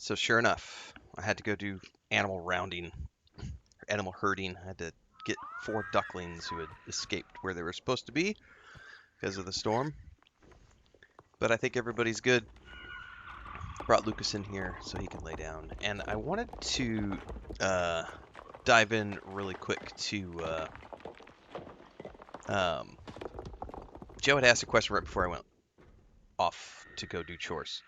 So sure enough, I had to go do animal rounding, or animal herding. I had to get 4 ducklings who had escaped where they were supposed to be because of the storm. But I think everybody's good. Brought Lucas in here so he can lay down. And I wanted to uh, dive in really quick to um, Joe had asked a question right before I went off to go do chores.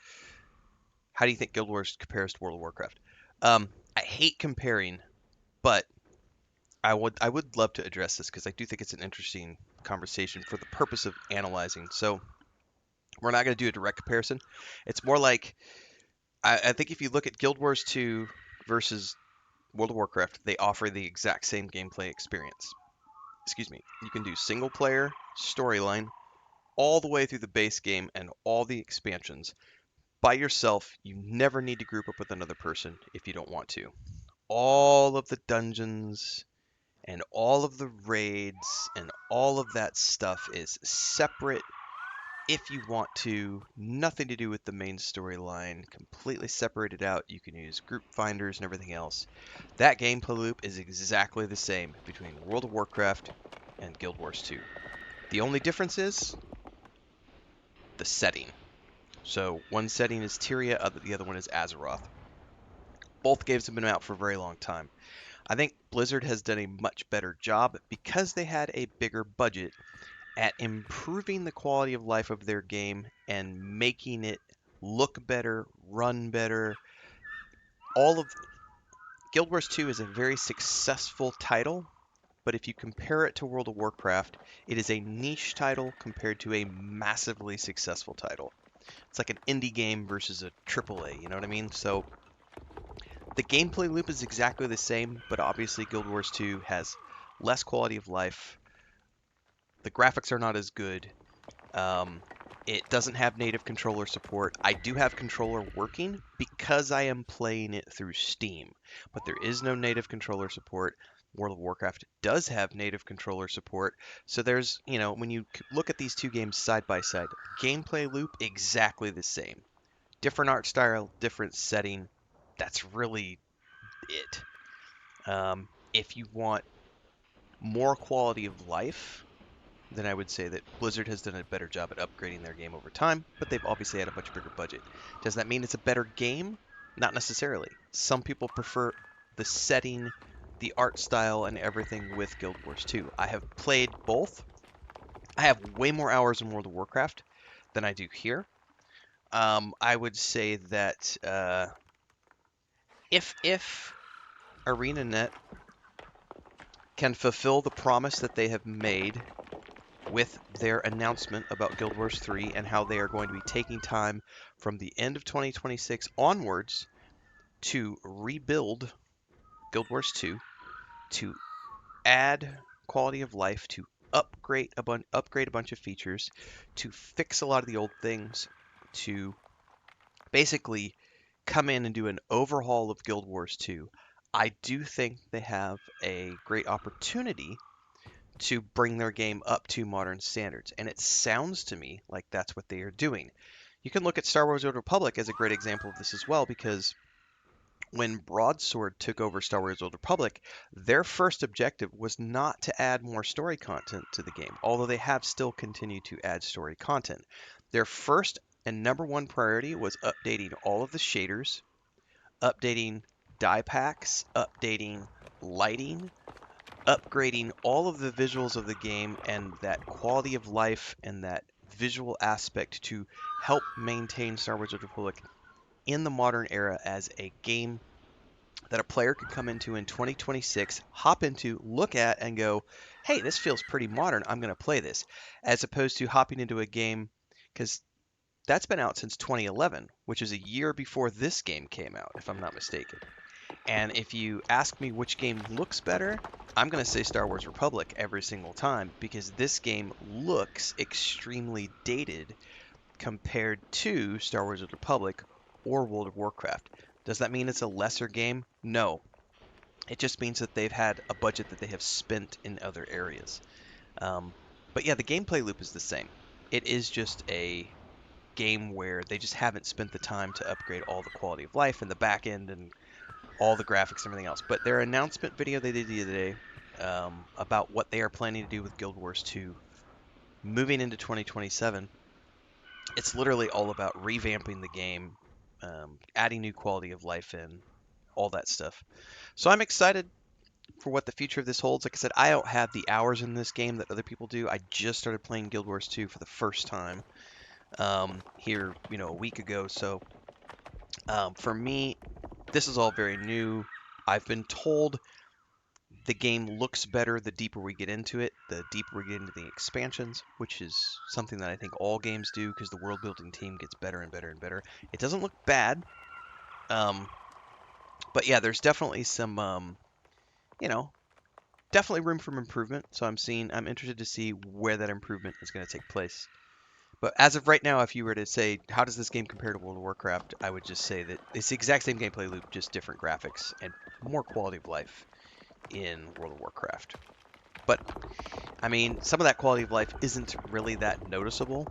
How do you think Guild Wars compares to World of Warcraft? I hate comparing, but I would love to address this because I do think it's an interesting conversation for the purpose of analyzing. So we're not going to do a direct comparison. It's more like I think if you look at Guild Wars 2 versus World of Warcraft, they offer the exact same gameplay experience. Excuse me. You can do single player, storyline, all the way through the base game and all the expansions by yourself. You never need to group up with another person if you don't want to. All of the dungeons and all of the raids and all of that stuff is separate if you want to. Nothing to do with the main storyline. Completely separated out. You can use group finders and everything else. That gameplay loop is exactly the same between World of Warcraft and Guild Wars 2. The only difference is the setting. So one setting is Tyria, the other one is Azeroth. Both games have been out for a very long time. I think Blizzard has done a much better job because they had a bigger budget at improving the quality of life of their game and making it look better, run better. All of Guild Wars 2 is a very successful title, but if you compare it to World of Warcraft, it is a niche title compared to a massively successful title. It's like an indie game versus a AAA, you know what I mean? So the gameplay loop is exactly the same, but obviously Guild Wars 2 has less quality of life. The graphics are not as good. Um, it doesn't have native controller support. I do have controller working because I am playing it through Steam, but there is no native controller support. World of Warcraft does have native controller support. So there's, when you look at these two games side by side, gameplay loop exactly the same. Different art style, different setting. That's really it. If you want more quality of life, then I would say that Blizzard has done a better job at upgrading their game over time, but they've obviously had a much bigger budget. Does that mean it's a better game? Not necessarily. Some people prefer the setting, the art style, and everything with Guild Wars 2. I have played both. I have way more hours in World of Warcraft than I do here. I would say that if ArenaNet can fulfill the promise that they have made with their announcement about Guild Wars 3 and how they are going to be taking time from the end of 2026 onwards to rebuild Guild Wars 2, to add quality of life, to upgrade a bunch of features, to fix a lot of the old things, to basically come in and do an overhaul of Guild Wars 2. I do think they have a great opportunity to bring their game up to modern standards. And it sounds to me like that's what they are doing. You can look at Star Wars: Old Republic as a great example of this as well, because when Broadsword took over Star Wars: Old Republic, their first objective was not to add more story content to the game, although they have still continued to add story content. Their first and number one priority was updating all of the shaders, updating die packs, updating lighting, upgrading all of the visuals of the game and that quality of life and that visual aspect to help maintain Star Wars: Old Republic in the modern era as a game that a player could come into in 2026, hop into, look at, and go, hey, this feels pretty modern. I'm going to play this. As opposed to hopping into a game, because that's been out since 2011, which is a year before this game came out, if I'm not mistaken. And if you ask me which game looks better, I'm going to say Star Wars Republic every single time because this game looks extremely dated compared to Star Wars Republic or World of Warcraft. Does that mean it's a lesser game? No. It just means that they've had a budget that they have spent in other areas. Um, but yeah, the gameplay loop is the same. It is just a game where they just haven't spent the time to upgrade all the quality of life and the back end and all the graphics and everything else. But their announcement video they did the other day about what they are planning to do with Guild Wars 2 moving into 2027, it's literally all about revamping the game, adding new quality of life in, all that stuff. So I'm excited for what the future of this holds. Like I said, I don't have the hours in this game that other people do. I just started playing Guild Wars 2 for the first time here, a week ago. So for me, this is all very new. I've been told the game looks better the deeper we get into it, the deeper we get into the expansions, which is something that I think all games do because the world building team gets better and better and better. It doesn't look bad, but yeah, there's definitely some, you know, definitely room for improvement. So I'm interested to see where that improvement is going to take place. But as of right now, if you were to say, how does this game compare to World of Warcraft, I would just say that it's the exact same gameplay loop, just different graphics and more quality of life in World of Warcraft. But, I mean, some of that quality of life isn't really that noticeable.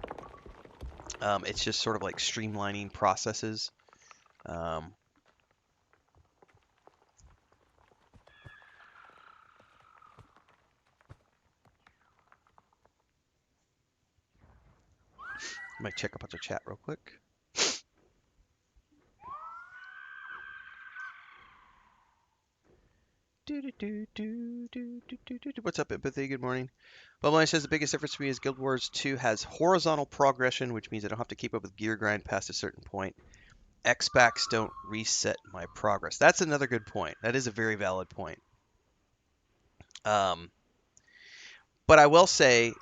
It's just sort of like streamlining processes. Um, I might check up on the chat real quick. What's up, Empathy? Good morning. Bubble says the biggest difference for me is Guild Wars 2 has horizontal progression, which means I don't have to keep up with gear grind past a certain point. X-Backs don't reset my progress. That's another good point. That is a very valid point. But I will say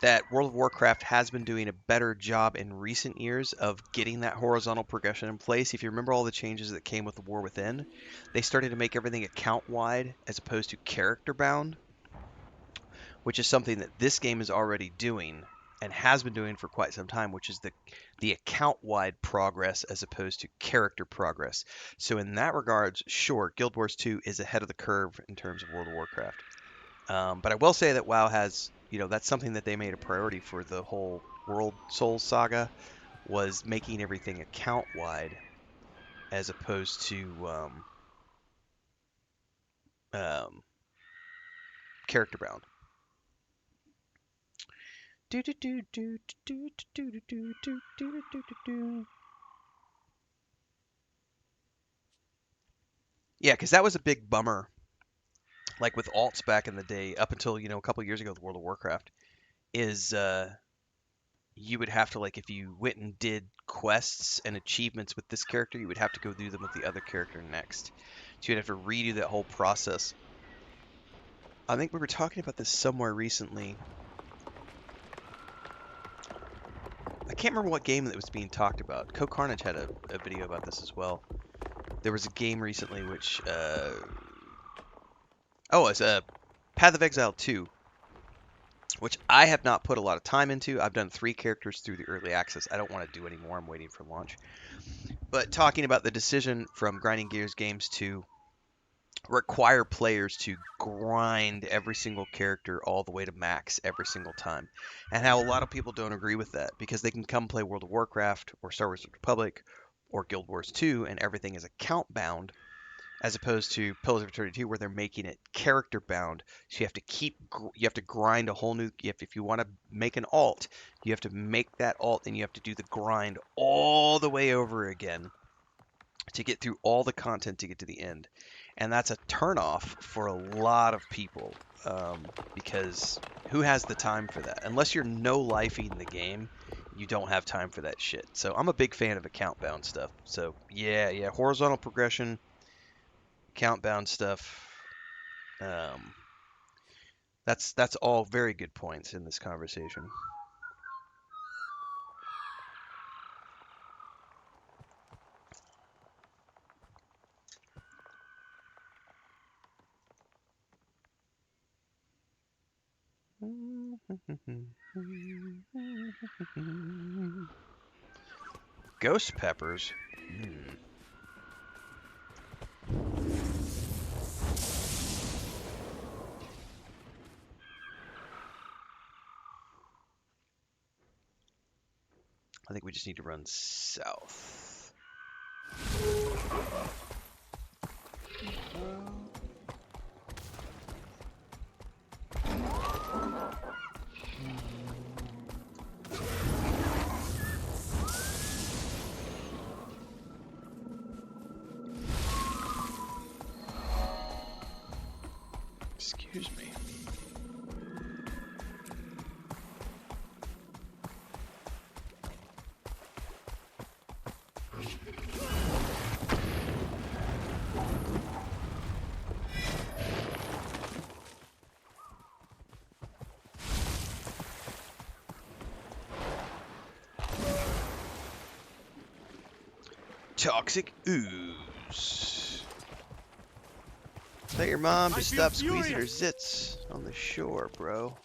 that World of Warcraft has been doing a better job in recent years of getting that horizontal progression in place. If you remember all the changes that came with the War Within, they started to make everything account-wide as opposed to character-bound, which is something that this game is already doing and has been doing for quite some time, which is the account-wide progress as opposed to character progress. So in that regards, sure, Guild Wars 2 is ahead of the curve in terms of World of Warcraft. But I will say that WoW has, that's something that they made a priority for the whole World Souls saga, was making everything account-wide as opposed to character-bound. Yeah, because that was a big bummer. Like with alts back in the day, up until a couple years ago with World of Warcraft, is you would have to, like, if you went and did quests and achievements with this character, you would have to go do them with the other character next. So you'd have to redo that whole process. I think we were talking about this somewhere recently. I can't remember what game that was being talked about. Co-Carnage had a video about this as well. There was a game recently which, it's Path of Exile 2, which I have not put a lot of time into. I've done 3 characters through the early access. I don't want to do any more. I'm waiting for launch. But talking about the decision from Grinding Gears Games to require players to grind every single character all the way to max every single time, and how a lot of people don't agree with that because they can come play World of Warcraft or Star Wars: The Republic or Guild Wars 2 and everything is account bound, as opposed to Pillars of Eternity 2 where they're making it character bound. So you have to grind a whole new. If you want to make an alt, you have to make that alt and you have to do the grind all the way over again to get through all the content to get to the end. And that's a turnoff for a lot of people, because who has the time for that? Unless you're no-lifing the game, you don't have time for that shit. So I'm a big fan of account-bound stuff. So yeah, horizontal progression, account-bound stuff. That's all very good points in this conversation. Ghost peppers. I think we just need to run south. Excuse me. Toxic ooze. Tell your mom to stop squeezing her zits on the shore, bro.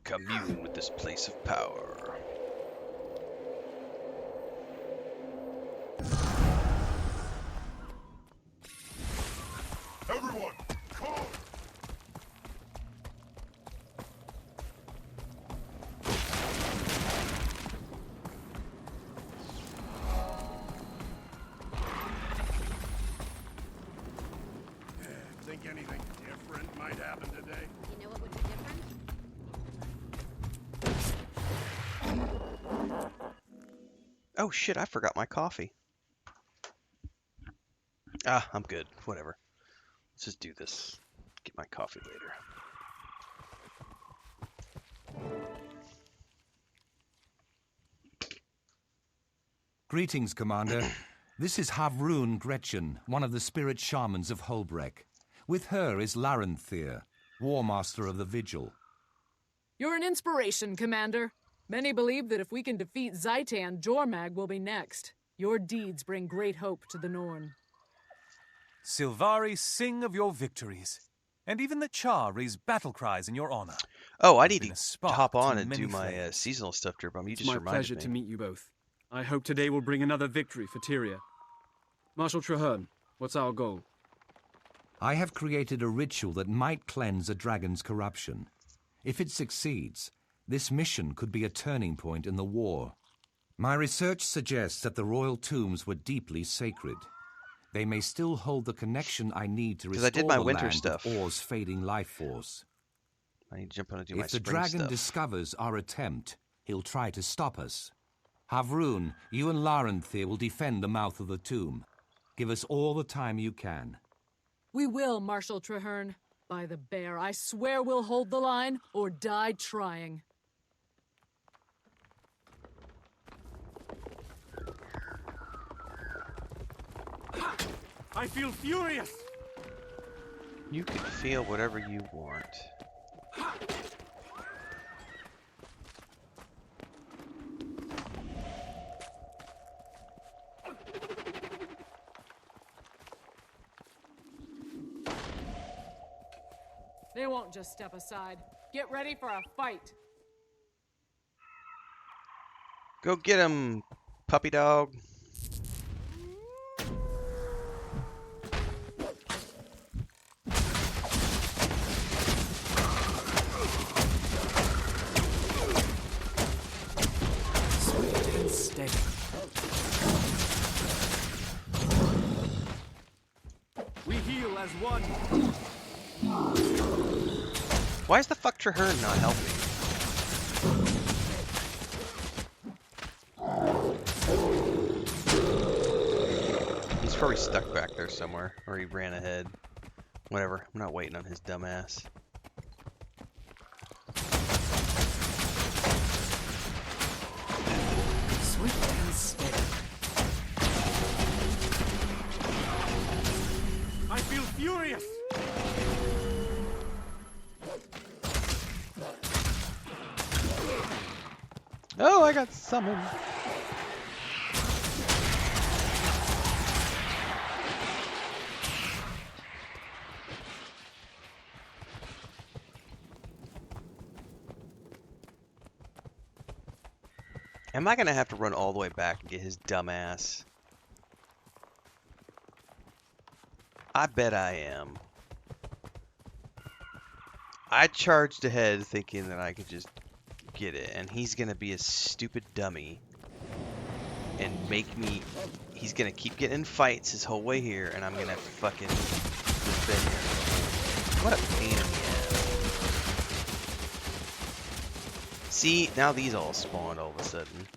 Commune with this place of power. Everyone, come! Think anything different might happen today? You know what would be different? Oh shit, I forgot my coffee. Ah, I'm good. Whatever. Let's just do this. Get my coffee later. Greetings, Commander. This is Havrun Gretchen, one of the spirit shamans of Holbreck. With her is Renfail, War Master of the Vigil. You're an inspiration, Commander. Many believe that if we can defeat Zaitan, Jormag will be next. Your deeds bring great hope to the Norn. Silvari sing of your victories, and even the Char raise battle cries in your honor. Oh, I There's need been a to spark hop on to and many do my flames. seasonal stuff, Derbum. You It's just my reminded pleasure me. to meet you both. I hope today will bring another victory for Tyria. Marshal Traherne, what's our goal? I have created a ritual that might cleanse a dragon's corruption. If it succeeds, this mission could be a turning point in the war. My research suggests that the royal tombs were deeply sacred. They may still hold the connection I need to 'Cause I restore did my the winter land stuff. with Or's fading life force. I need to jump on and do my If the spring dragon stuff. discovers our attempt, he'll try to stop us. Havrun, you and Renfail will defend the mouth of the tomb. Give us all the time you can. We will, Marshal Traherne. By the bear, I swear we'll hold the line or die trying. I feel furious! You can feel whatever you want. They won't just step aside. Get ready for a fight. Go get him, puppy dog. Swift and steady. We heal as one! Why is the fuck Traherne not helping? He's probably stuck back there somewhere, or he ran ahead. Whatever, I'm not waiting on his dumb ass. Swift and steady. I feel furious! Oh, I got summoned. Am I gonna have to run all the way back and get his dumb ass? I bet I am. I charged ahead thinking that I could just get it, and he's gonna be a stupid dummy and make me. He's gonna keep getting in fights his whole way here, and I'm gonna fucking defend him. What a pain in the ass. See, now these all spawned all of a sudden.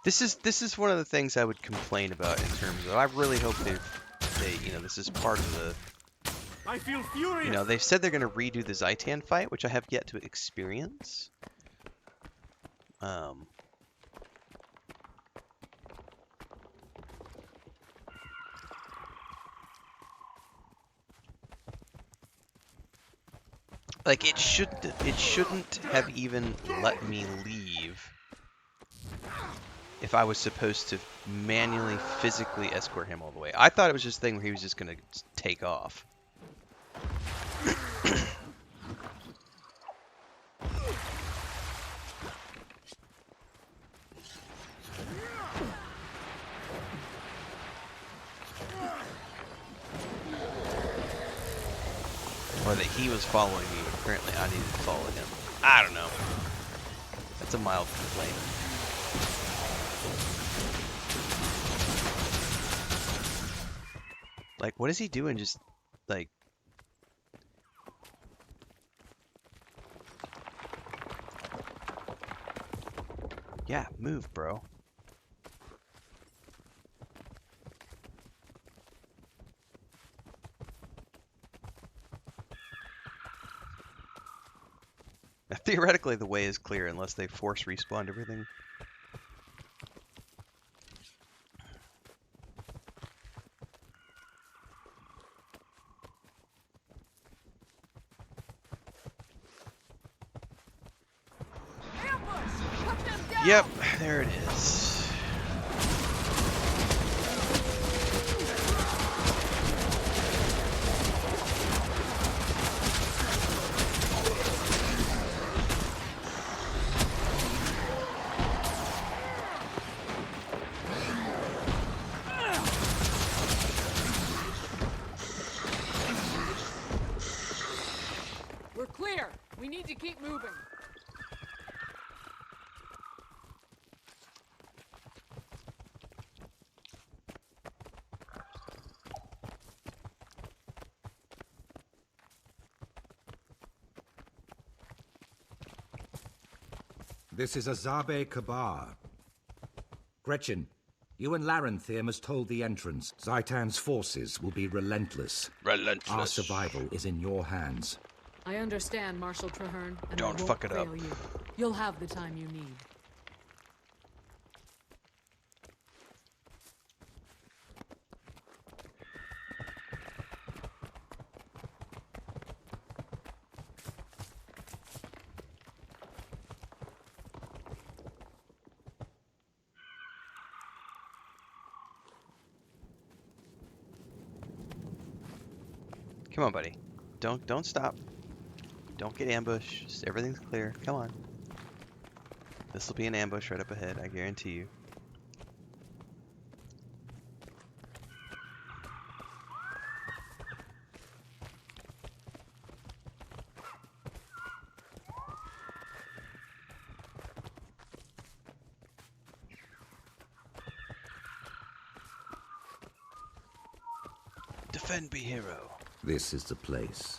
This is one of the things I would complain about in terms of. I really hope they this is part of the. I feel furious. They've said they're going to redo the Zaitan fight, which I have yet to experience. Like it shouldn't have even let me leave if I was supposed to manually, physically escort him all the way. I thought it was just a thing where he was just going to take off. Or that he was following me, but apparently I needed to follow him. I don't know. That's a mild complaint. Like, what is he doing? Just, like... Yeah, move, bro. Now, theoretically, the way is clear unless they force respawn everything. Yep, there it is. We're clear. We need to keep moving. This is Azabe Kabar. Gretchen, you and Larenthir must hold the entrance. Zaitan's forces will be relentless. Relentless. Our survival is in your hands. I understand, Marshal Traherne, and Don't I won't fuck it up. fail you. You'll have the time you need. Come on, buddy. Don't stop. Don't get ambushed. Just everything's clear. Come on. This will be an ambush right up ahead, I guarantee you. Defend, be hero. This is the place.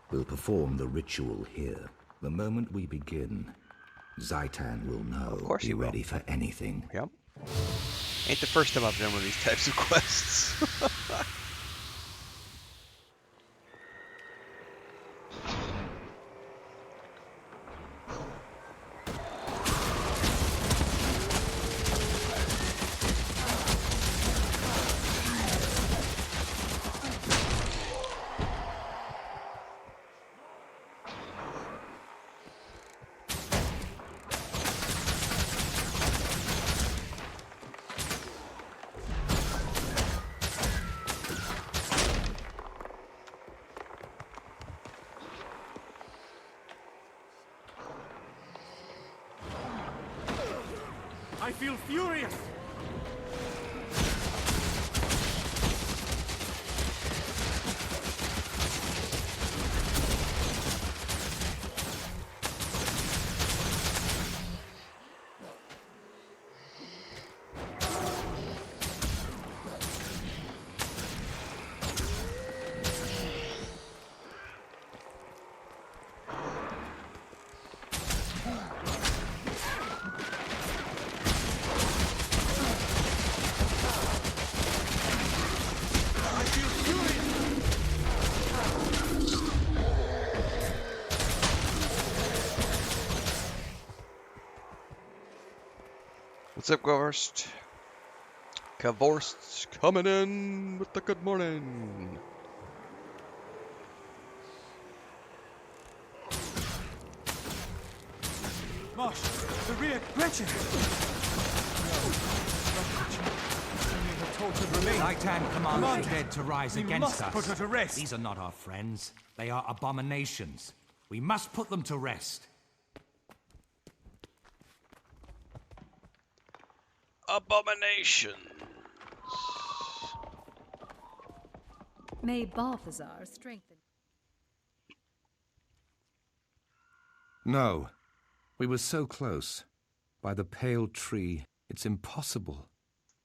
We'll perform the ritual here. The moment we begin, Zaitan will know. Of course be he will. ready for anything. Yep. Ain't the first time I've done one of these types of quests. feel furious! What's up, Kavorst? Kavorst's coming in with the good morning. Marsh, the rear, Gretchen! Only her tortured remains. Zaitan commands Commander, the dead to rise we against must us. put her to rest. These are not our friends. They are abominations. We must put them to rest. Abominations. May Balthazar strengthen. No. We were so close. By the pale tree, it's impossible.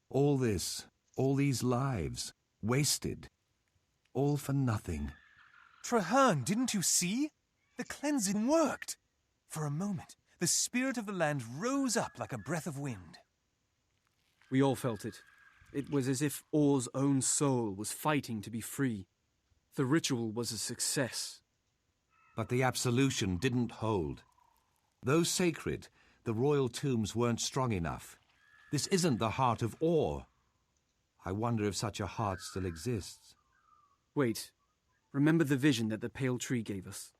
All this, all these lives, wasted. All for nothing. Traherne, didn't you see? The cleansing worked. For a moment, the spirit of the land rose up like a breath of wind. We all felt it. It was as if Or's own soul was fighting to be free. The ritual was a success. But the absolution didn't hold. Though sacred, the royal tombs weren't strong enough. This isn't the heart of Or. I wonder if such a heart still exists. Wait. Remember the vision that the pale tree gave us?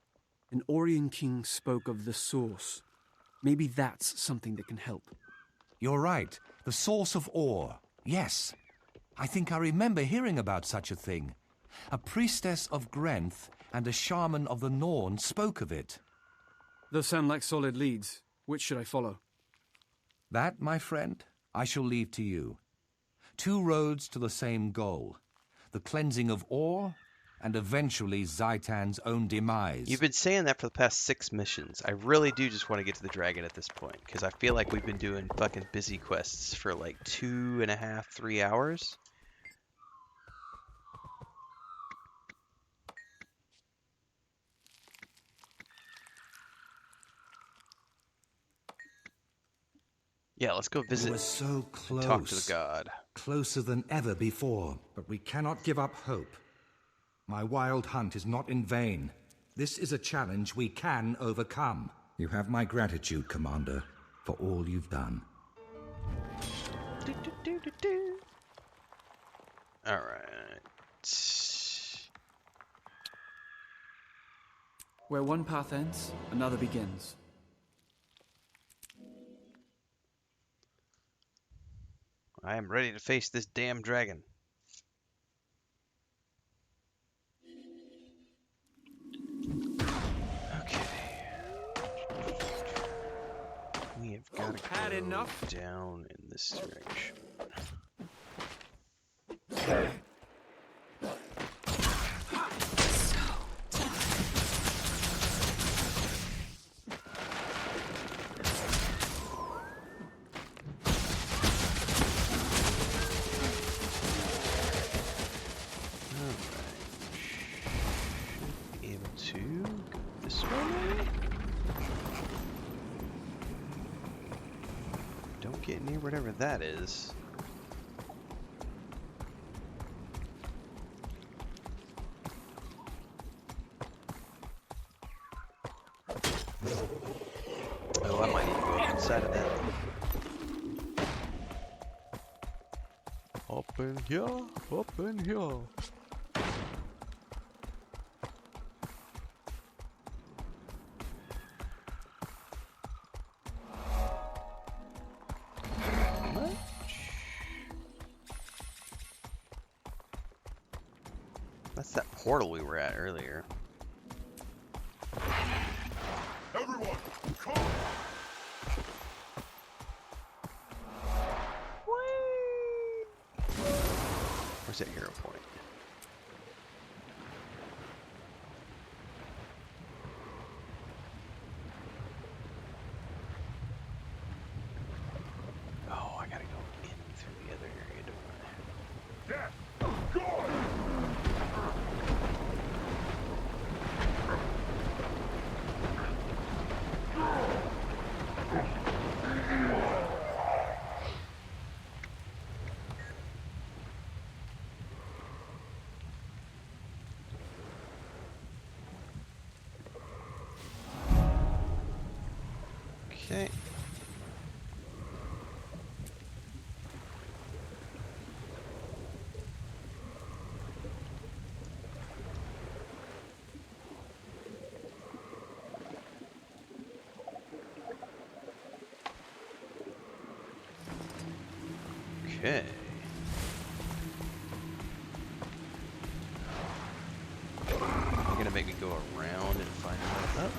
An Orion king spoke of the source. Maybe that's something that can help. You're right. The source of Or. Yes. I think I remember hearing about such a thing. A priestess of Grenth and a shaman of the Norn spoke of it. Those sound like solid leads. Which should I follow? That, my friend, I shall leave to you. 2 roads to the same goal. The cleansing of Or, and eventually Zaitan's own demise. You've been saying that for the past 6 missions. I really do just want to get to the dragon at this point, because I feel like we've been doing fucking busy quests for like 2.5, 3 hours. Yeah, let's go We visit were so close. and talk to the god. Closer than ever before, but we cannot give up hope. My wild hunt is not in vain. This is a challenge we can overcome. You have my gratitude, Commander, for all you've done. Alright. Where one path ends, another begins. I am ready to face this damn dragon. Okay. We have got to Had go enough? down in this direction. Don't get near whatever that is. Oh, I might need to go up inside of that. Up in here, up in here. That's that portal we were at earlier. Everyone, come! Where's that hero point? Oh, I gotta go in through the other area, don't I? Death! Gore! Okay. Okay. You're gonna make me go around and find a way up.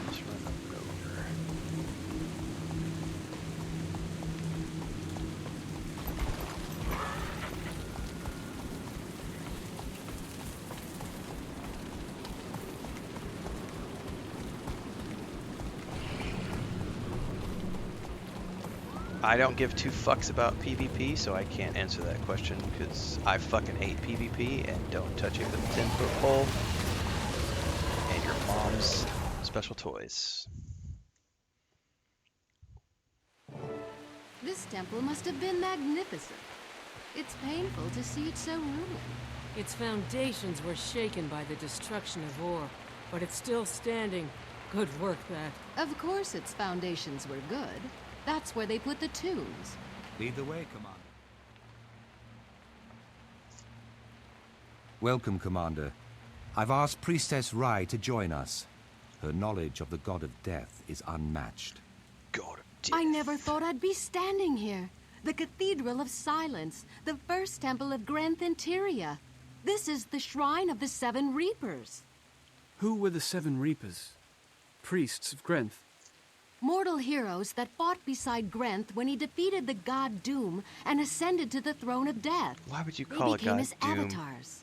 Just run up and over. I don't give two fucks about PvP, so I can't answer that question because I fucking hate PvP and don't touch it with a 10-foot pole and your mom's special toys. This temple must have been magnificent. It's painful to see it so ruined. Its foundations were shaken by the destruction of Or, but it's still standing. Good work, that. Of course its foundations were good. That's where they put the tombs. Lead the way, Commander. Welcome, Commander. I've asked Priestess Rai to join us. Her knowledge of the god of death is unmatched. God of I death. never thought I'd be standing here. The Cathedral of Silence, the first temple of Grenth in Tyria. This is the Shrine of the Seven Reapers. Who were the Seven Reapers? Priests of Grenth? Mortal heroes that fought beside Grenth when he defeated the god Doom and ascended to the throne of death. Why would you They call a became god his Doom? avatars.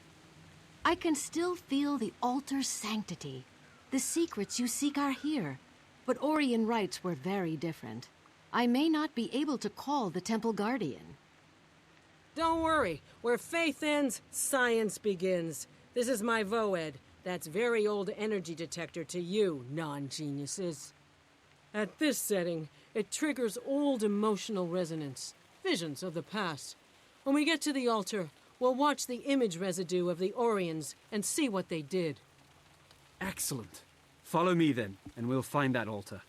I can still feel the altar's sanctity. The secrets you seek are here, but Orion rites were very different. I may not be able to call the temple guardian. Don't worry. Where faith ends, science begins. This is my Voed. That's very old energy detector to you, non-geniuses. At this setting, it triggers old emotional resonance, visions of the past. When we get to the altar, we'll watch the image residue of the Orions and see what they did. Excellent. Follow me then, and we'll find that altar.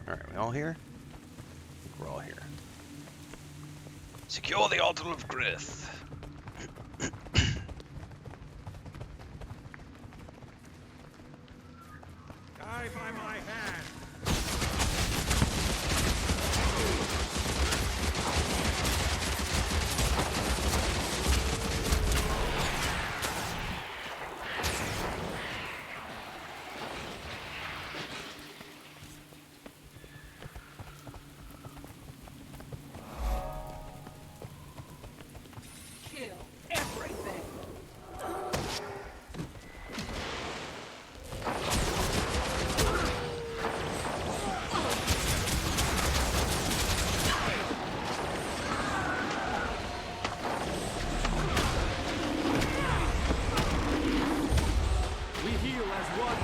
Alright, we all here? I think we're all here. Secure the altar of Grith. Die by my hand! Kill everything! We heal as one.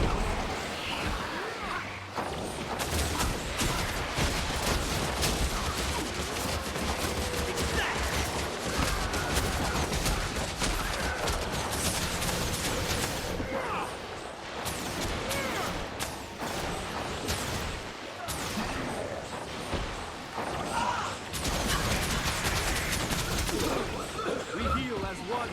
We heal as one.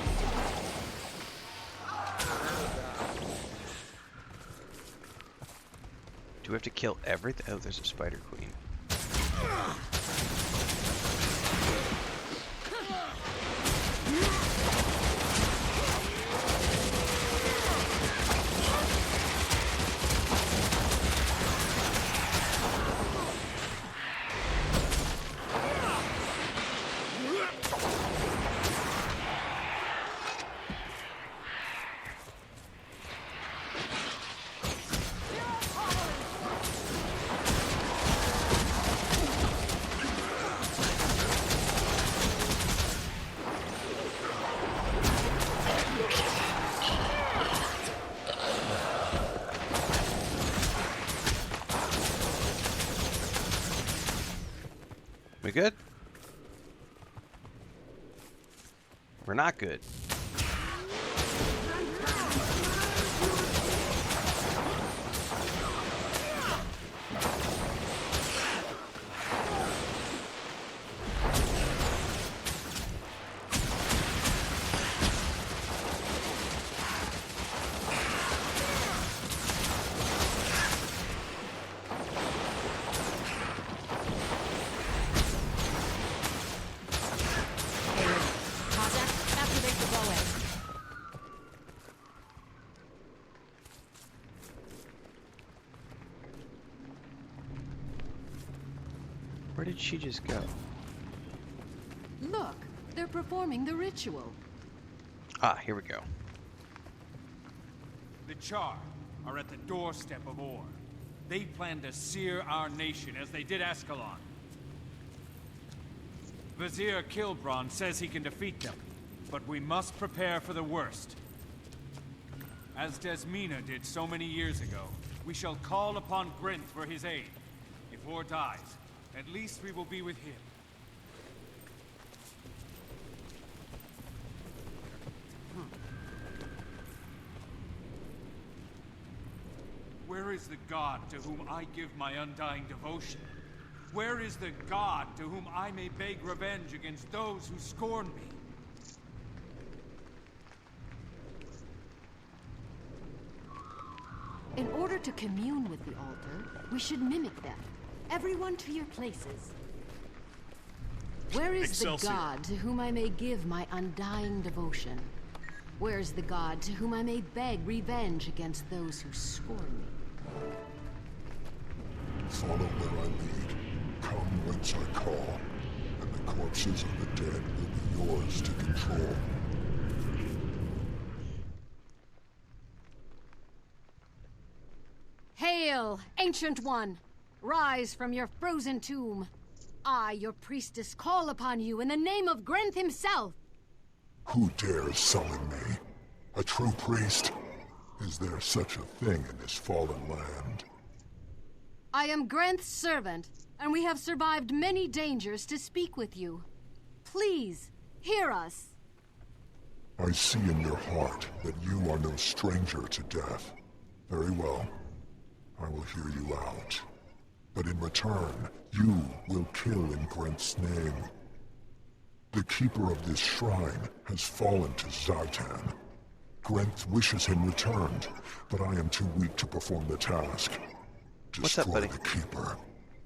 Do we have to kill everything? Oh, there's a spider queen. We good? We're not good. Where did she just go? Look, they're performing the ritual. Ah, here we go. The Char are at the doorstep of Or. They plan to sear our nation as they did Ascalon. Vizier Kilbron says he can defeat them, but we must prepare for the worst. As Desmina did so many years ago, we shall call upon Grinth for his aid. If Or dies, at least we will be with him. Where is the god to whom I give my undying devotion? Where is the god to whom I may beg revenge against those who scorn me? In order to commune with the altar, we should mimic them. Everyone to your places. Where is Excelsior. the god to whom I may give my undying devotion? Where is the god to whom I may beg revenge against those who scorn me? Follow where I lead. Come whence I call. And the corpses of the dead will be yours to control. Hail, Ancient One! Rise from your frozen tomb. I, your priestess, call upon you in the name of Grenth himself. Who dares summon me? A true priest? Is there such a thing in this fallen land? I am Grenth's servant, and we have survived many dangers to speak with you. Please, hear us. I see in your heart that you are no stranger to death. Very well. I will hear you out. But in return, you will kill in Grenth's name. The keeper of this shrine has fallen to Zaitan. Grenth wishes him returned, but I am too weak to perform the task. What's up, Destroy buddy? the keeper,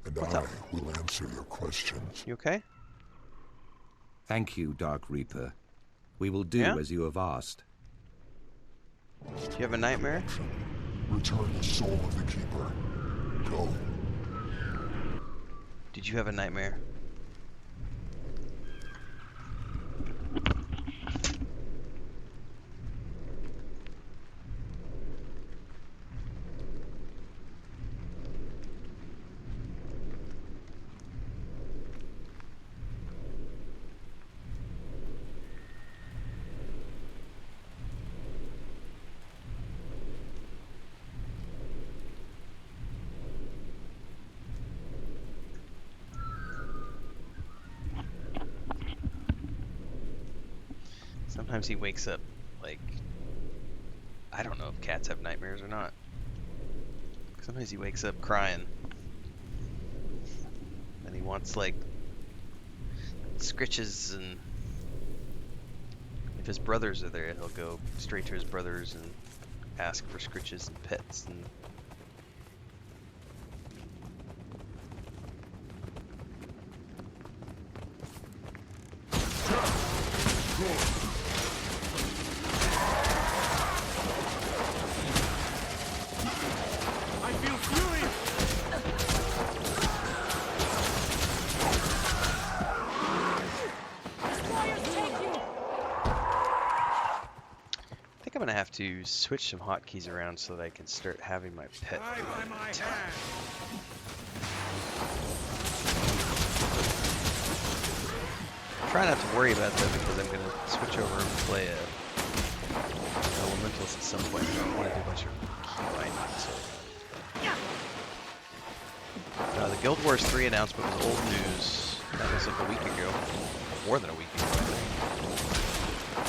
and What's I up? will answer your questions. You okay? Thank you, Dark Reaper. We will do Yeah? as you have asked. Do you have a nightmare? Return the soul of the keeper. Go. Did you have a nightmare? Sometimes he wakes up like, I don't know if cats have nightmares or not. Sometimes he wakes up crying. And he wants like scritches, and if his brothers are there, he'll go straight to his brothers and ask for scritches and pets and I feel furious! I think I'm gonna have to switch some hotkeys around so that I can start having my pet. Die by my hand! Try not to worry about that because I'm gonna switch over and play elementals at some point. I don't want to do a bunch of key binding. So. The Guild Wars 3 announcement was old news. That was like a week ago. More than a week ago, I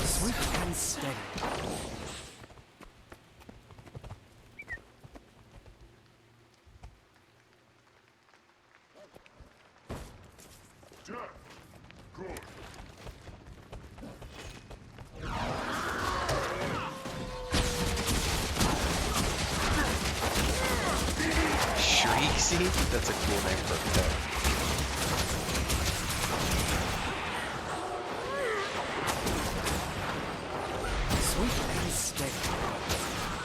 Swift and steady. Shreeksy? That's a cool name for a pet. Swift and steady.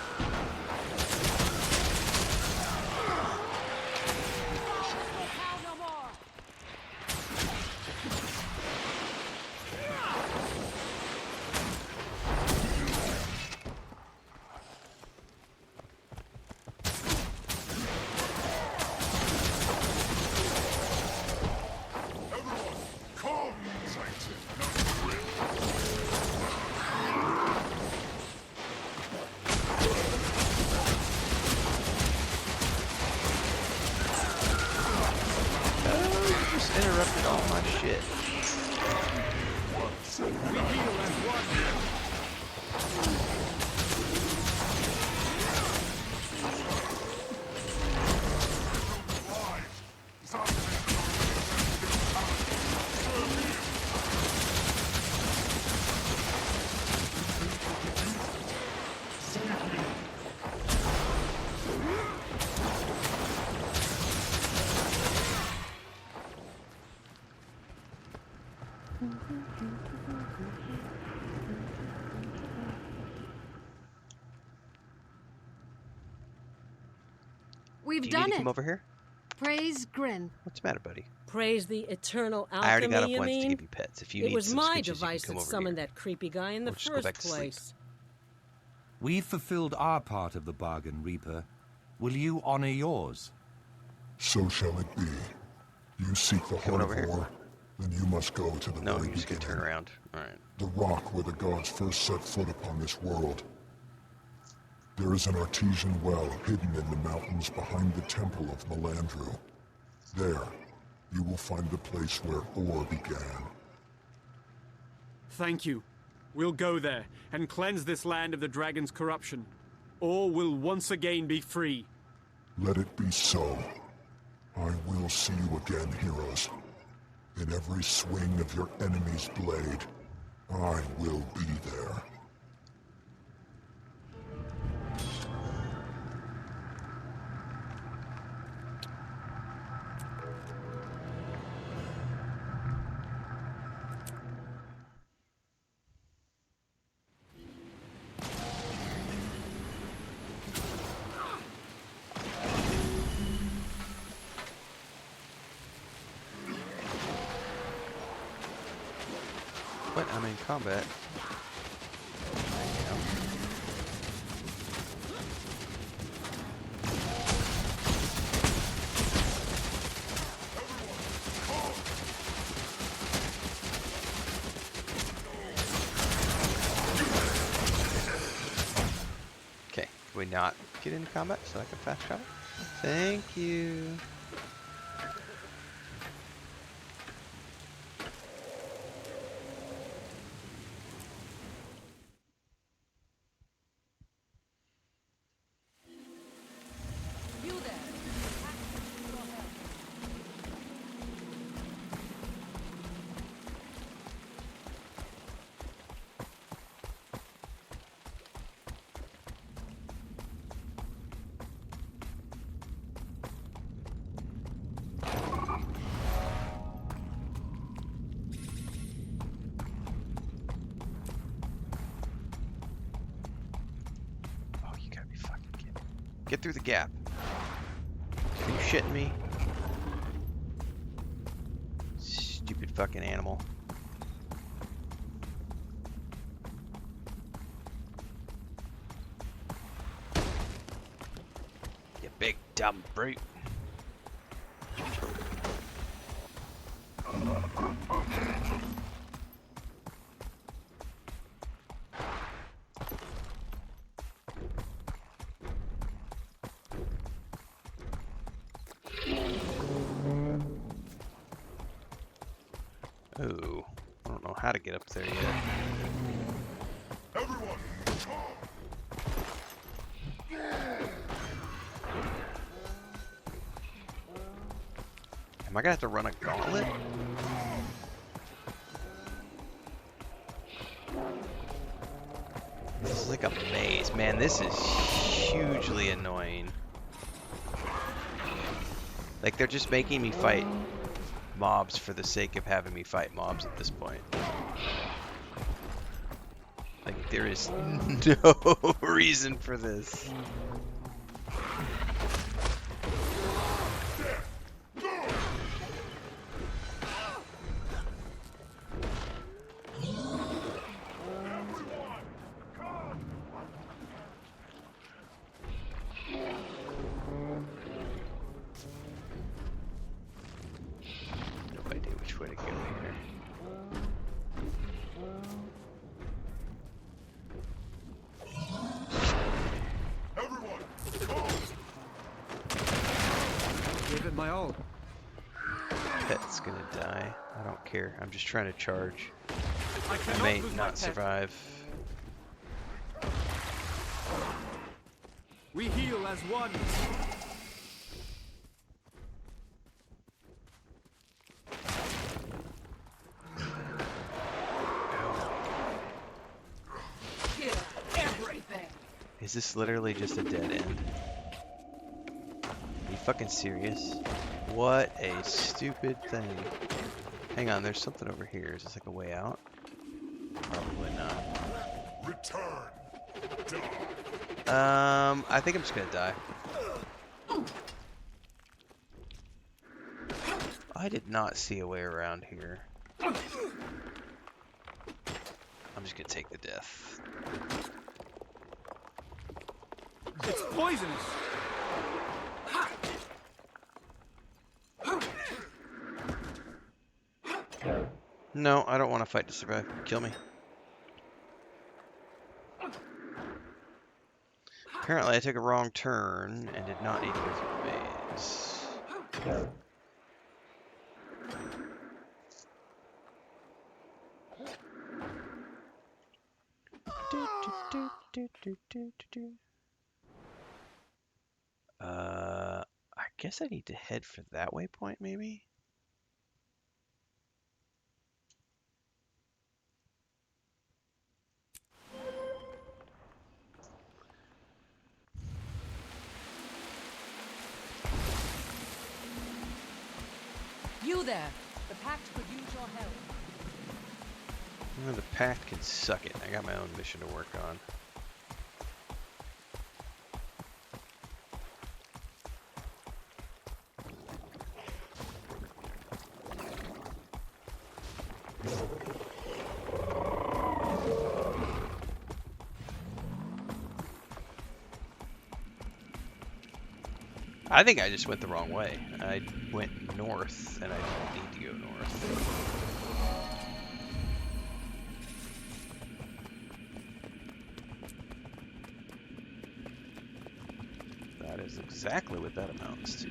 Just interrupted all my shit. We've Do you done need to it. come over here? Praise Grin. What's the matter, buddy? Praise the eternal I already got alchemy, enough you ones to mean? give you pets. If you It need was some my scooches, you device can come that over summoned here. that creepy guy in the Or just go first back to sleep. place. We've fulfilled our part of the bargain, Reaper. Will you honor yours? So shall it be. You seek the Coming heart over of here? war, then you must go to the No, very you just can beginning. turn around. Alright. The rock where the gods first set foot upon this world. There is an artesian well hidden in the mountains behind the temple of Melandru. There, you will find the place where ore began. Thank you. We'll go there and cleanse this land of the dragon's corruption. All will once again be free. Let it be so. I will see you again, heroes. In every swing of your enemy's blade, I will be there. What? I'm in combat. Okay, do we not get into combat so I can fast travel? Thank you. Oh, you gotta be fucking kidding me. Get through the gap. Are you shitting me? Stupid fucking animal. Dumb brute. Oh, I don't know how to get up there yet. Everyone, Am I gonna have to run a gauntlet? This is like a maze. Man, this is hugely annoying. Like, they're just making me fight mobs for the sake of having me fight mobs at this point. Like, there is no reason for this. No idea which way to go here. everyone, Gave it my all. Pet's gonna die. I don't care. I'm just trying to charge. I I cannot may lose my not pet. survive. We heal as one. Is this literally just a dead end? Are you fucking serious? What a stupid thing. Hang on, there's something over here. Is this like a way out? Probably not. return, die. I think I'm just gonna die. I did not see a way around here. I'm just gonna take the death. It's poisonous. No, I don't want to fight to survive. Kill me. Apparently I took a wrong turn and did not need to go through the maze. I guess I need to head for that waypoint, maybe? You there! The Pact could use your help. Well, the pact can suck it. I got my own mission to work on. I think I just went the wrong way. I went north, and I don't need to go north. That is exactly what that amounts to.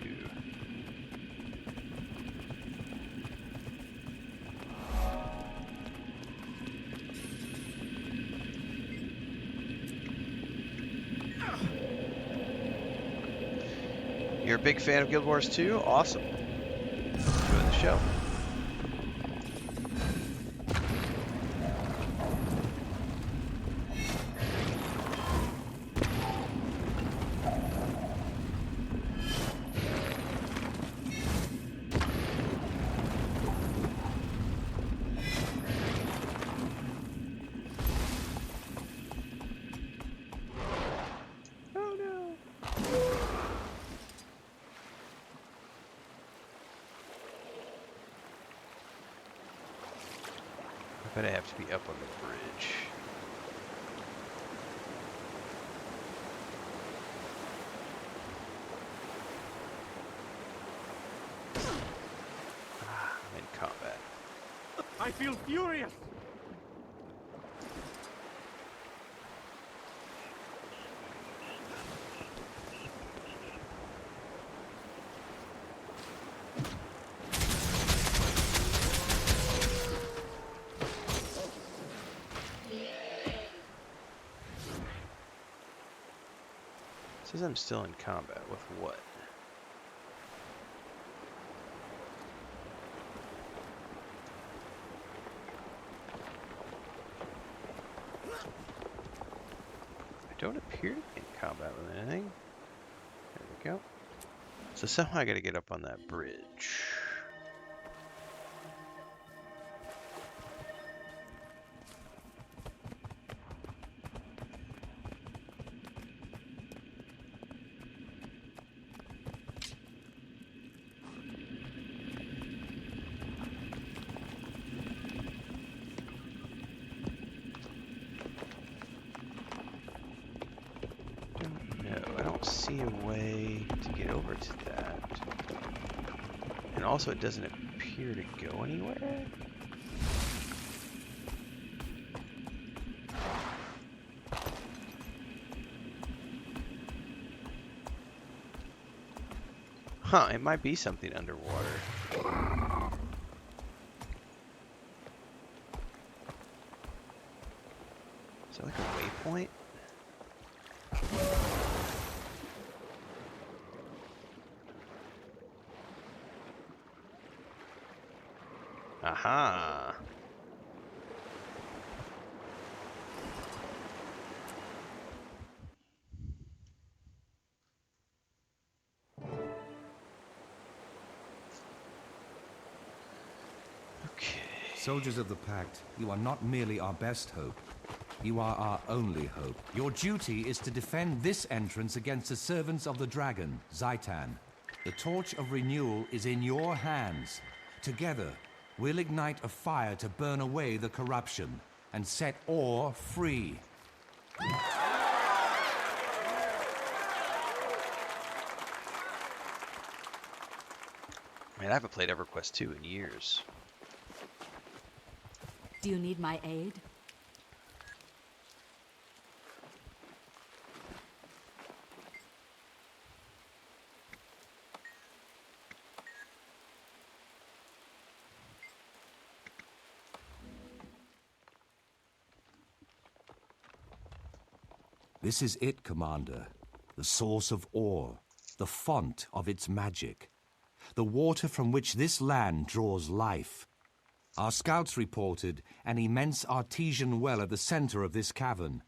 You're a big fan of Guild Wars 2? Awesome. Enjoy the show. I bet I have to be up on the bridge. I feel furious! Says I'm still in combat with what? I don't appear to be in combat with anything. There we go. So somehow I gotta get up on that bridge. I don't see a way to get over to that. And also it doesn't appear to go anywhere. Huh, it might be something underwater. Is that like a waypoint? Aha! Okay. Soldiers of the Pact, you are not merely our best hope. You are our only hope. Your duty is to defend this entrance against the servants of the dragon, Zaitan. The torch of renewal is in your hands. Together, we'll ignite a fire to burn away the corruption and set Or free. Man, I haven't played EverQuest 2 in years. Do you need my aid? This is it, Commander. The source of Or, the font of its magic. The water from which this land draws life. Our scouts reported an immense artesian well at the center of this cavern.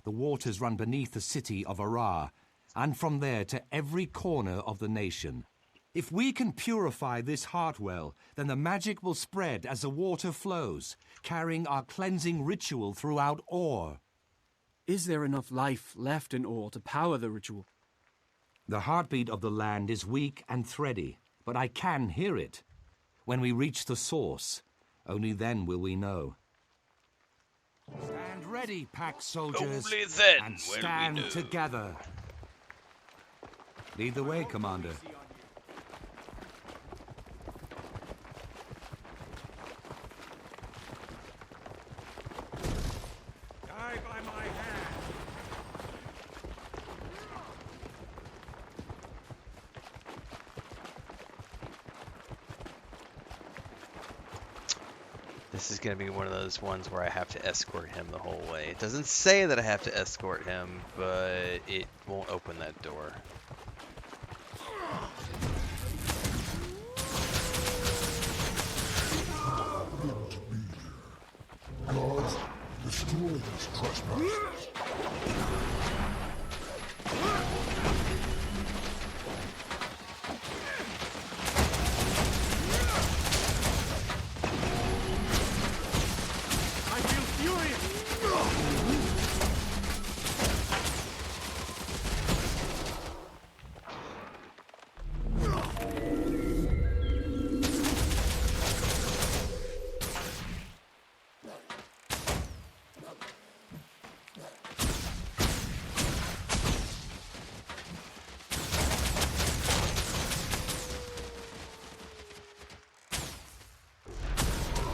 The waters run beneath the city of Arar, and from there to every corner of the nation. If we can purify this heart well, then the magic will spread as the water flows, carrying our cleansing ritual throughout Or. Is there enough life left in Or to power the ritual? The heartbeat of the land is weak and thready, but I can hear it. When we reach the source, only then will we know. Stand ready, Pack soldiers, Only then and will we stand know. together. Lead the way, Commander. Die by my hand! This is going to be one of those ones where I have to escort him the whole way. It doesn't say that I have to escort him, but it won't open that door. Gods, destroy these trespassers. I feel furious!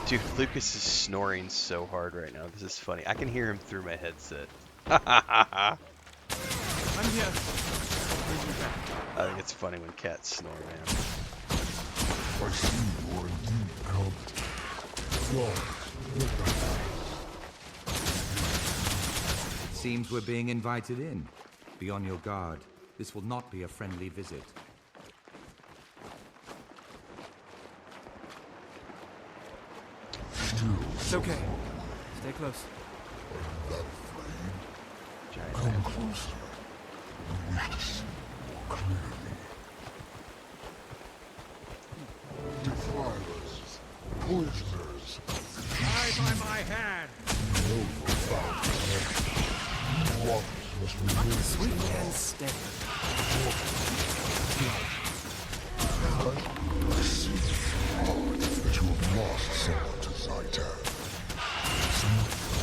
Dude, Lucas is snoring so hard right now. This is funny. I can hear him through my headset. I'm here. I think it's funny when cats snore, man. I see you are indeed come. Fly, look back. It seems we're being invited in. Be on your guard. This will not be a friendly visit. It's okay. Stay close. Come closer. I wish to see more clearly. Defilers, poisoners, Die by my hand. no foul connection. You waters must be moved. Sweet and steady. I see that you have lost someone to Zaitan. See,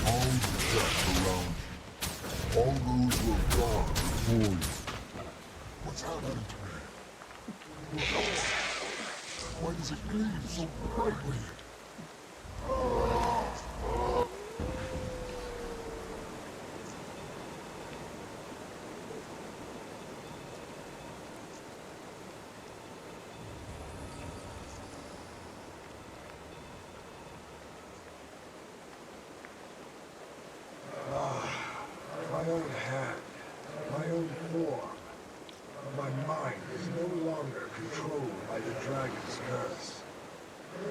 all the death around you. All those who have gone before you. What's happening to me? Why does it gleam so brightly? My own hand, my own form. My mind is no longer controlled by the dragon's curse.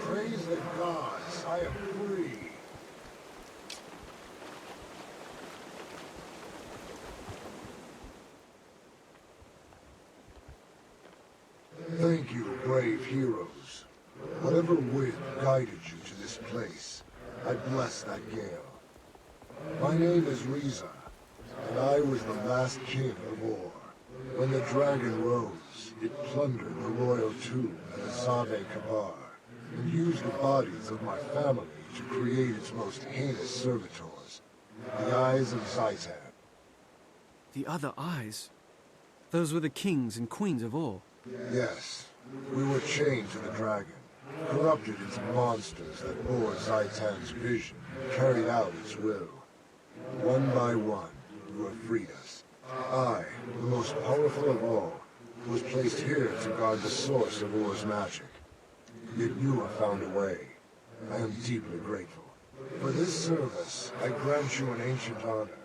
Praise the gods, I am free. Thank you, brave heroes. Whatever wind guided you to this place, I bless that gale. My name is Riza, and I was the last king of Or. When the dragon rose, it plundered the royal tomb at Azave Kabar, and used the bodies of my family to create its most heinous servitors, the Eyes of Zaitan. The other eyes? Those were the kings and queens of Or. Yes, we were chained to the dragon, corrupted into monsters that bore Zaitan's vision, and carried out its will. One by one, you have freed us. I, the most powerful of all, was placed here to guard the source of Or's magic. Yet you have found a way. I am deeply grateful. For this service, I grant you an ancient honor.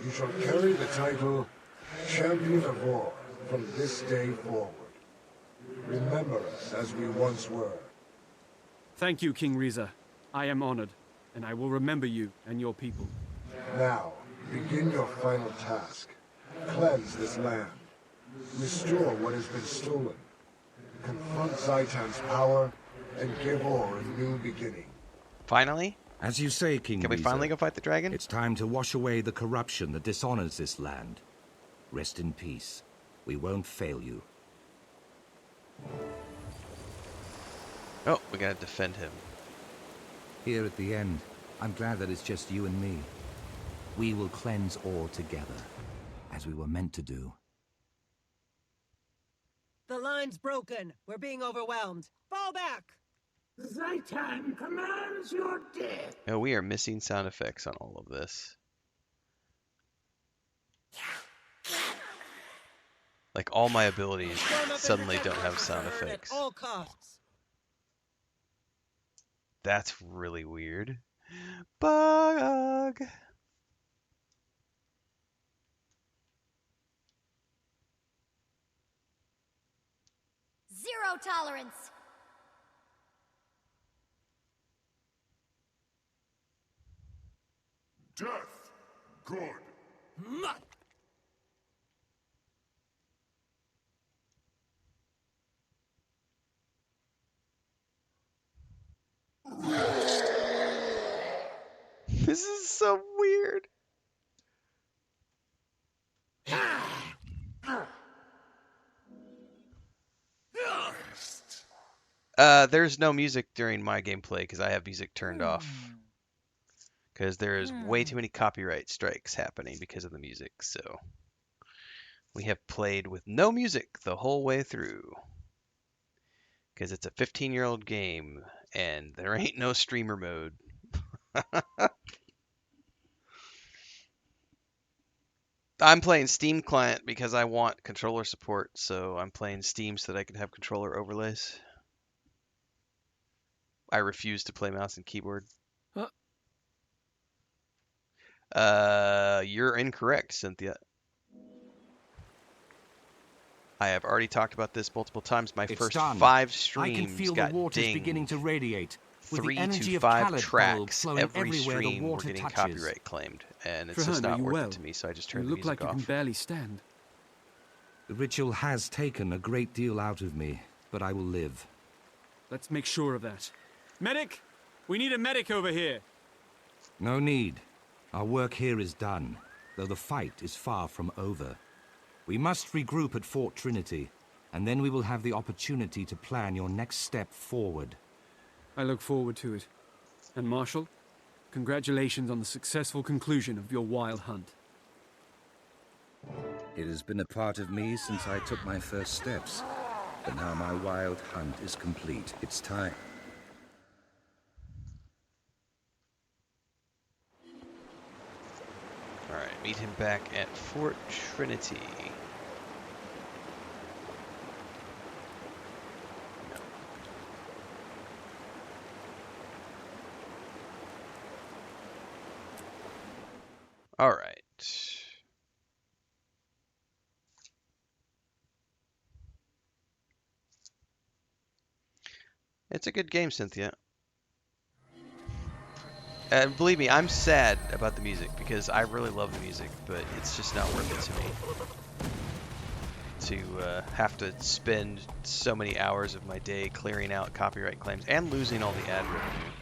You shall carry the title Champion of Or from this day forward. Remember us as we once were. Thank you, King Riza. I am honored, and I will remember you and your people. Now, begin your final task. Cleanse this land. Restore what has been stolen. Confront Zaitan's power, and give Or a new beginning. Finally? As you say, King Can we Riza, finally go fight the dragon? it's time to wash away the corruption that dishonors this land. Rest in peace. We won't fail you. Oh, we gotta defend him. Here at the end, I'm glad that it's just you and me. We will cleanse Or together, as we were meant to do. The line's broken. We're being overwhelmed. Fall back! Zaitan commands your death. Oh, we are missing sound effects on all of this. Like all my abilities suddenly don't have sound effects. At all costs. That's really weird. Bug. Zero tolerance. Death! Good! This is so weird. There's no music during my gameplay because I have music turned off. Because there's way too many copyright strikes happening because of the music, so we have played with no music the whole way through. Because it's a 15-year-old game, And there ain't no streamer mode. I'm playing Steam client because I want controller support, so I'm playing Steam so that I can have controller overlays. I refuse to play mouse and keyboard. You're incorrect, Cynthia. I have already talked about this multiple times. My It's first done. 5 streams I can feel got the waters dinged. beginning to radiate. With 3 the energy to of 5 Khaled tracks flowing every everywhere the stream were water getting touches. copyright claimed, and it's just Trahan, are not you worth well? it to me, so I just You turned the look music like you off. can barely stand. The ritual has taken a great deal out of me, but I will live. Let's make sure of that. Medic! We need a medic over here! No need. Our work here is done, though the fight is far from over. We must regroup at Fort Trinity, and then we will have the opportunity to plan your next step forward. I look forward to it. And Marshal, congratulations on the successful conclusion of your wild hunt. It has been a part of me since I took my first steps, but now my wild hunt is complete. It's time. Alright, meet him back at Fort Trinity. Alright. It's a good game, Cynthia. And believe me, I'm sad about the music because I really love the music, but it's just not worth it to me to have to spend so many hours of my day clearing out copyright claims and losing all the ad revenue.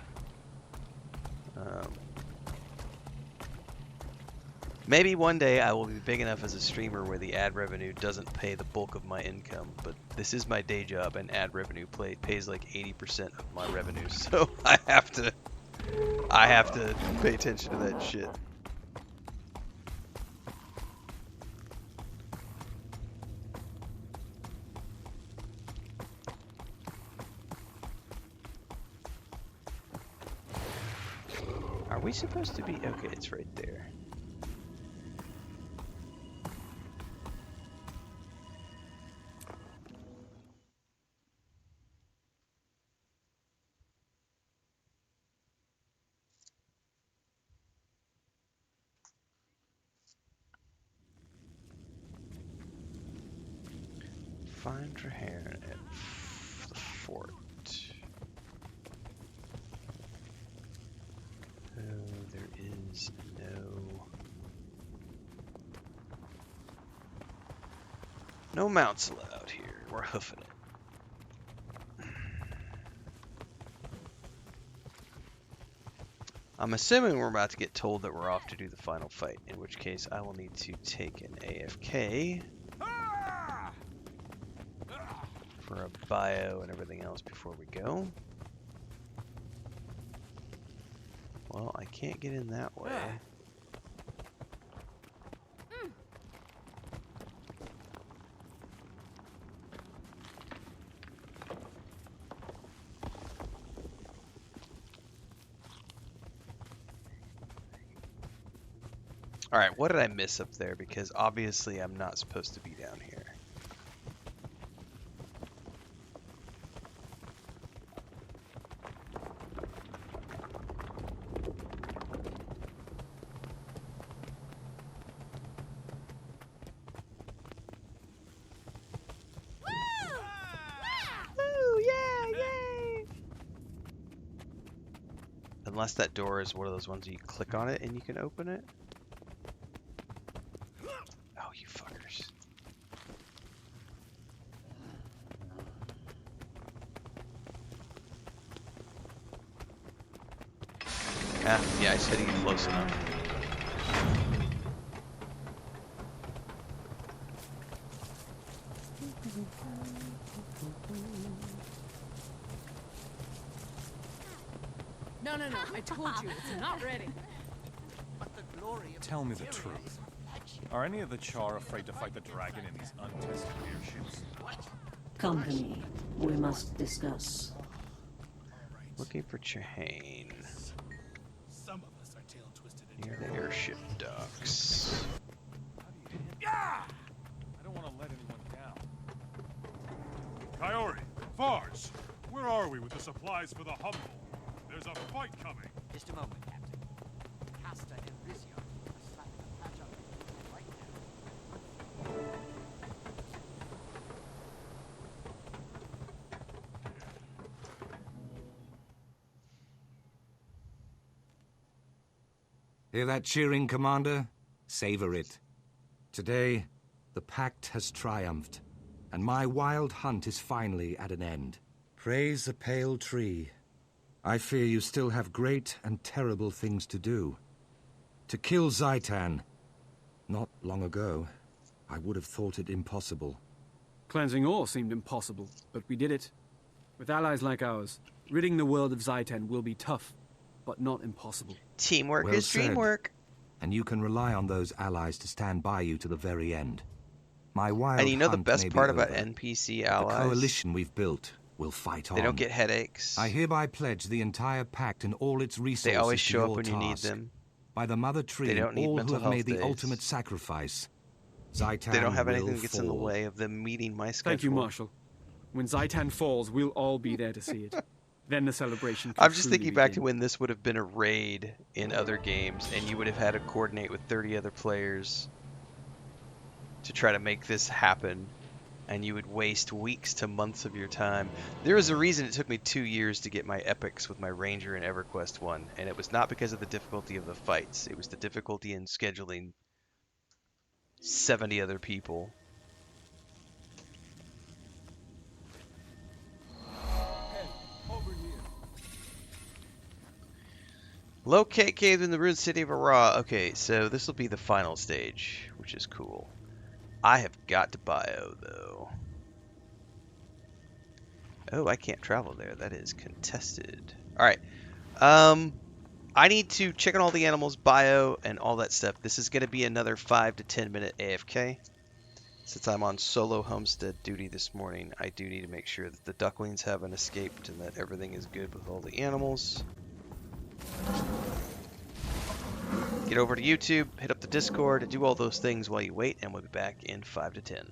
Maybe one day I will be big enough as a streamer where the ad revenue doesn't pay the bulk of my income, but this is my day job and ad revenue pays like 80% of my revenue, so I have to pay attention to that shit. Are we supposed to be? Okay, it's right there. Find Trahan at the fort. Oh, there is no mounts allowed here. We're hoofing it. I'm assuming we're about to get told that we're off to do the final fight, in which case I will need to take an AFK for a bio and everything else before we go. Well, I can't get in that way. Alright, what did I miss up there? Because obviously I'm not supposed to be down here. Unless that door is one of those ones you click on it and you can open it. Oh, you fuckers. Yeah, I said he was close enough. No, I told you, it's not ready. Tell me the truth. Are any of the Char afraid to fight the dragon in these untested airships? Company, we must discuss. Looking for Chahane. Some of us are tail twisted Near the airship docks. Yeah! I don't want to let anyone down. Coyote, Farge, where are we with the supplies for the Humble? There's a fight coming. Just a moment, Captain. Casta and Rizio are starting to patch up right now. Hear that cheering, Commander? Savor it. Today, the Pact has triumphed, and my wild hunt is finally at an end. Praise the pale tree. I fear you still have great and terrible things to do. To kill Zaitan. Not long ago, I would have thought it impossible. Cleansing ore seemed impossible, but we did it. With allies like ours, ridding the world of Zaitan will be tough, but not impossible. Teamwork Well is said. dreamwork. And you can rely on those allies to stand by you to the very end. My wild And you know the hunt best may be part about over, NPC but allies? the coalition we've built will fight on. They don't get headaches. I hereby pledge the entire Pact and all its resources They always to show up your when you need task. them. By the Mother Tree They and don't need all who mental have health made the days. ultimate sacrifice, Zaitan They don't have will anything that gets in the fall. way of them meeting my schedule. Thank you, Marshal. When Zaitan falls, we'll all be there to see it. Then the celebration can I'm just truly thinking back to begin. when this would have been a raid in other games, and you would have had to coordinate with 30 other players to try to make this happen, and you would waste weeks to months of your time. There is a reason it took me 2 years to get my epics with my Ranger in EverQuest 1, and it was not because of the difficulty of the fights. It was the difficulty in scheduling 70 other people. Locate cave in the ruined city of Ara. Okay, so this will be the final stage, which is cool. I have got to bio, though. Oh, I can't travel there. That is contested. Alright. I need to check on all the animals, bio, and all that stuff. This is going to be another 5 to 10 minute AFK. Since I'm on solo homestead duty this morning, I do need to make sure that the ducklings haven't escaped and that everything is good with all the animals. Get over to YouTube, hit up the Discord, do all those things while you wait, and we'll be back in 5 to 10.